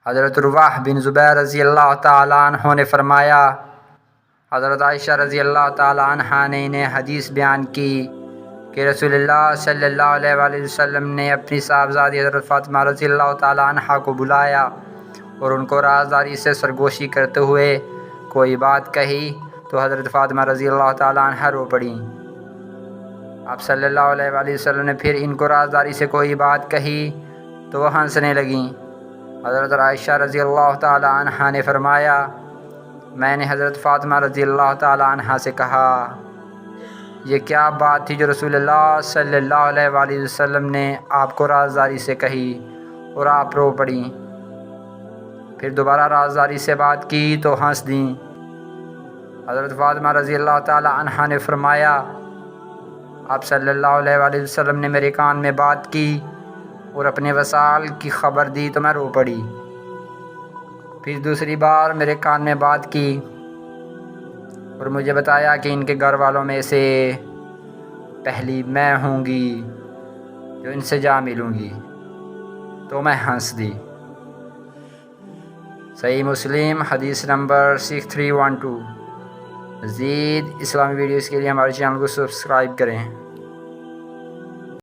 حضرت رواح بن زبیر رضی اللہ تعالیٰ عنہ نے فرمایا، حضرت عائشہ رضی اللہ تعالیٰ عنہ نے انہیں حدیث بیان کی کہ رسول اللہ صلی اللہ علیہ وآلہ وسلم نے اپنی صاحبزادی حضرت فاطمہ رضی اللہ تعالیٰ عنہ کو بلایا اور ان کو رازداری سے سرگوشی کرتے ہوئے کوئی بات کہی تو حضرت فاطمہ رضی اللہ تعالیٰ عنہ رو پڑیں۔ آپ صلی اللہ علیہ وآلہ وسلم نے پھر ان کو رازداری سے کوئی بات کہی تو وہ ہنسنے لگیں۔ حضرت عائشہ رضی اللہ تعالیٰ عنہ نے فرمایا، میں نے حضرت فاطمہ رضی اللہ تعالیٰ عنہ سے کہا، یہ کیا بات تھی جو رسول اللہ صلی اللہ علیہ وآلہ وسلم نے آپ کو رازداری سے کہی اور آپ رو پڑیں؟ پھر دوبارہ رازداری سے بات کی تو ہنس دیں۔ حضرت فاطمہ رضی اللہ تعالیٰ عنہ نے فرمایا، آپ صلی اللہ علیہ وآلہ وسلم نے میرے کان میں بات کی اور اپنے وصال کی خبر دی تو میں رو پڑی۔ پھر دوسری بار میرے کان میں بات کی اور مجھے بتایا کہ ان کے گھر والوں میں سے پہلی میں ہوں گی جو ان سے جا ملوں گی، تو میں ہنس دی۔ صحیح مسلم حدیث نمبر 6312۔ مزید اسلامی ویڈیوز کے لیے ہمارے چینل کو سبسکرائب کریں۔